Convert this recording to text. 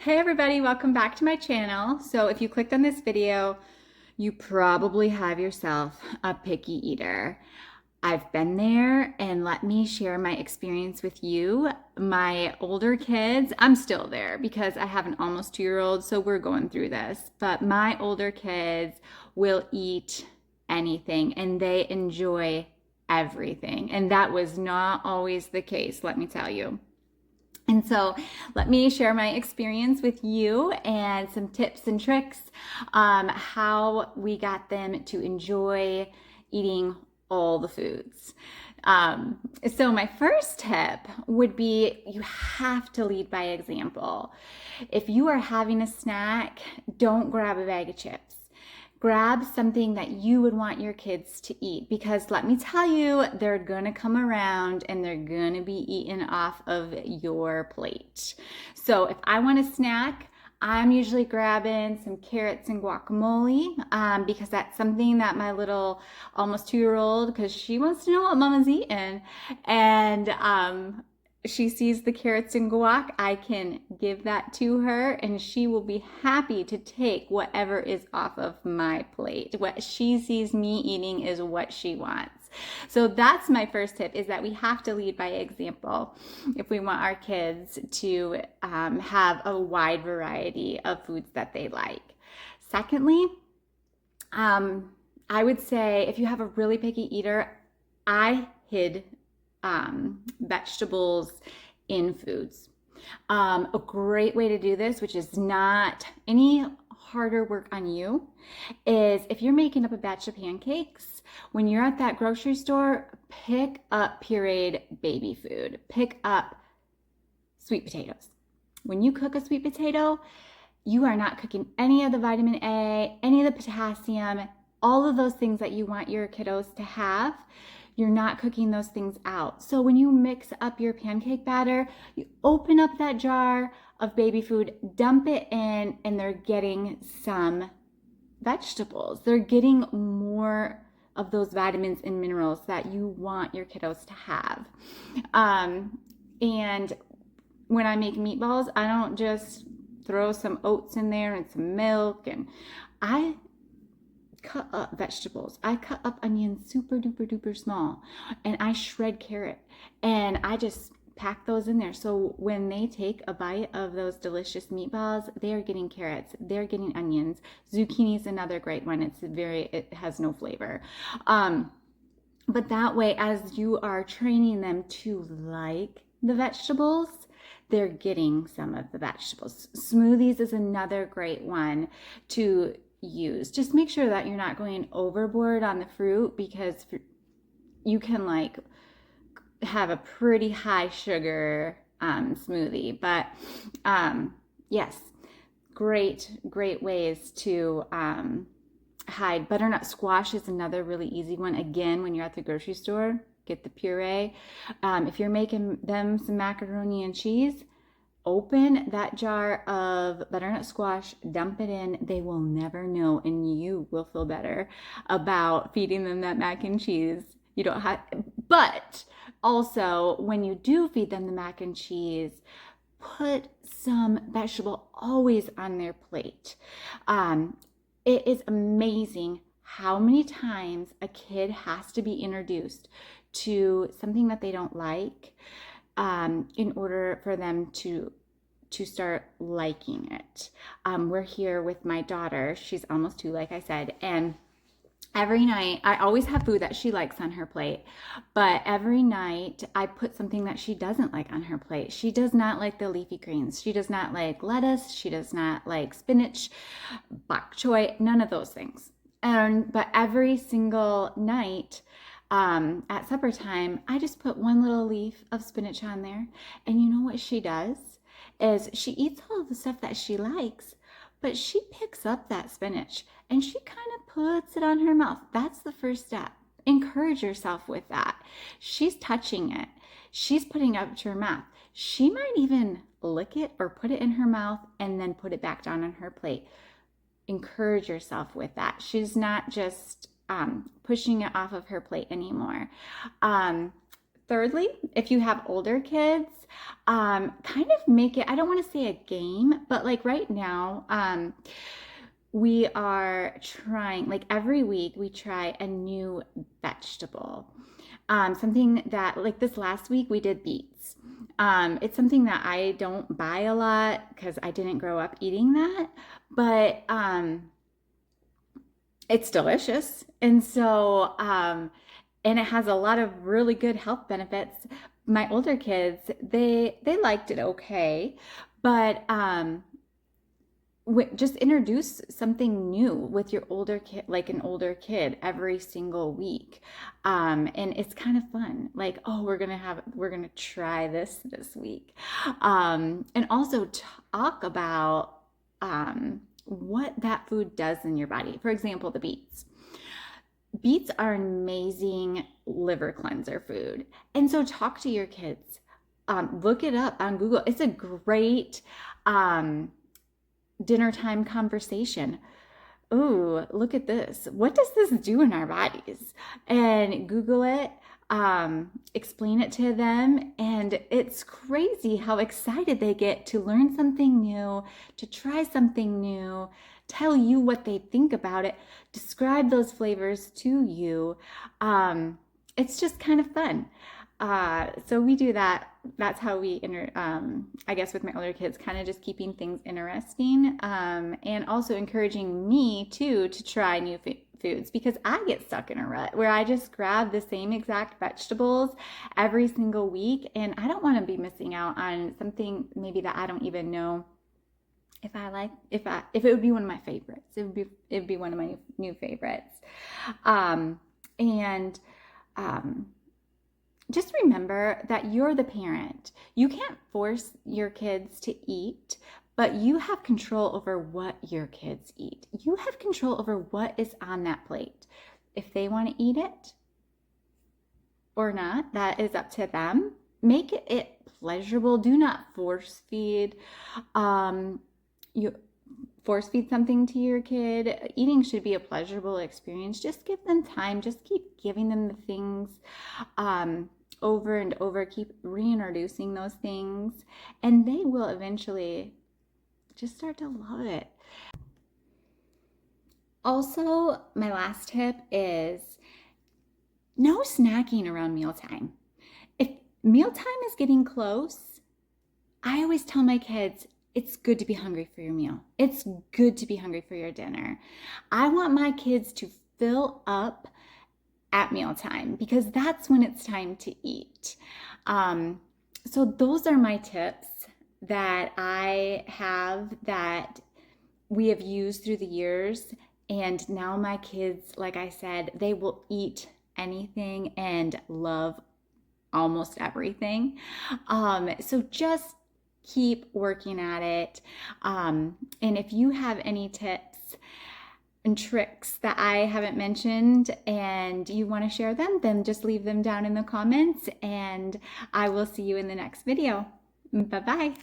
Hey everybody, welcome back to my channel. So if you clicked on this video, you probably have yourself a picky eater. I've been there, and let me share my experience with you. My older kids, I'm still there because I have an almost 2-year-old, so we're going through this. But my older kids will eat anything and they enjoy everything. And that was not always the case, let me tell you. And so let me share my experience with you and some tips and tricks, how we got them to enjoy eating all the foods. So my first tip would be you have to lead by example. If you are having a snack, don't grab a bag of chips. Grab something that you would want your kids to eat, because let me tell you, they're gonna come around and they're gonna be eaten off of your plate. So if I want a snack, I'm usually grabbing some carrots and guacamole, because that's something that my little almost 2-year-old, because she wants to know what mama's eating. And she sees the carrots and guac, I can give that to her and she will be happy to take whatever is off of my plate. What she sees me eating is what she wants. So that's my first tip, is that we have to lead by example if we want our kids to have a wide variety of foods that they like. Secondly, I would say if you have a really picky eater, I hid vegetables in foods. A great way to do this, which is not any harder work on you, is if you're making up a batch of pancakes, when you're at that grocery store, pick up pureed baby food. Pick up sweet potatoes. When you cook a sweet potato, you are not cooking any of the vitamin A, any of the potassium, all of those things that you want your kiddos to have. You're not cooking those things out. So when you mix up your pancake batter, you open up that jar of baby food, dump it in, and they're getting some vegetables. They're getting more of those vitamins and minerals that you want your kiddos to have. And when I make meatballs, I don't just throw some oats in there and some milk, and I cut up vegetables. I cut up onions super duper duper small, and I shred carrot, and I just pack those in there. So when they take a bite of those delicious meatballs, they are getting carrots, they're getting onions. Zucchini is another great one. It has no flavor. But that way, as you are training them to like the vegetables, they're getting some of the vegetables. Smoothies is another great one to use. Just make sure that you're not going overboard on the fruit, because you can like have a pretty high sugar smoothie. But yes, great ways to hide. Butternut squash is another really easy one. Again, when you're at the grocery store, get the puree. If you're making them some macaroni and cheese, open that jar of butternut squash, dump it in. They will never know, and you will feel better about feeding them that mac and cheese. You don't have, but also when you do feed them the mac and cheese, put some vegetable always on their plate. It is amazing how many times a kid has to be introduced to something that they don't like, in order for them to start liking it. We're here with my daughter. She's almost 2, like I said, and every night I always have food that she likes on her plate, but every night I put something that she doesn't like on her plate. She does not like the leafy greens. She does not like lettuce. She does not like spinach, bok choy, none of those things. But every single night, at supper time, I just put one little leaf of spinach on there. And you know what she does? Is she eats all of the stuff that she likes, but she picks up that spinach and she kind of puts it on her mouth. That's the first step. Encourage yourself with that. She's touching it. She's putting it up to her mouth. She might even lick it or put it in her mouth and then put it back down on her plate. Encourage yourself with that. She's not just pushing it off of her plate anymore. Thirdly, if you have older kids, kind of make it, I don't want to say a game, but like right now, we are trying, like every week, we try a new vegetable. Something that, like this last week, we did beets. It's something that I don't buy a lot because I didn't grow up eating that, but it's delicious. And it has a lot of really good health benefits. My older kids, they liked it okay, but just introduce something new with your older kid, like an older kid, every single week, and it's kind of fun. Like, oh, we're gonna try this week, and also talk about what that food does in your body. For example, the beets. Beets are an amazing liver cleanser food, and so talk to your kids. Look it up on Google. It's a great dinner time conversation. Ooh, look at this. What does this do in our bodies? And Google it, explain it to them. And it's crazy how excited they get to learn something new, to try something new, tell you what they think about it, describe those flavors to you. It's just kind of fun. So we do that. That's how we, I guess, with my older kids, kind of just keeping things interesting, and also encouraging me too to try new foods, because I get stuck in a rut where I just grab the same exact vegetables every single week, and I don't want to be missing out on something maybe that I don't even know if I like, if it would be one of my favorites. It would be one of my new favorites, and. Just remember that you're the parent. You can't force your kids to eat, but you have control over what your kids eat. You have control over what is on that plate. If they want to eat it or not, that is up to them. Make it pleasurable. Do not force feed. You force feed something to your kid. Eating should be a pleasurable experience. Just give them time. Just keep giving them the things. Over and over, keep reintroducing those things, and they will eventually just start to love it. Also, my last tip is no snacking around mealtime. If mealtime is getting close, I always tell my kids, it's good to be hungry for your meal. It's good to be hungry for your dinner. I want my kids to fill up at mealtime, because that's when it's time to eat. So those are my tips that I have, that we have used through the years. And now my kids, like I said, they will eat anything and love almost everything. So just keep working at it. And if you have any tips and tricks that I haven't mentioned and you want to share them, then just leave them down in the comments, and I will see you in the next video. Bye-bye.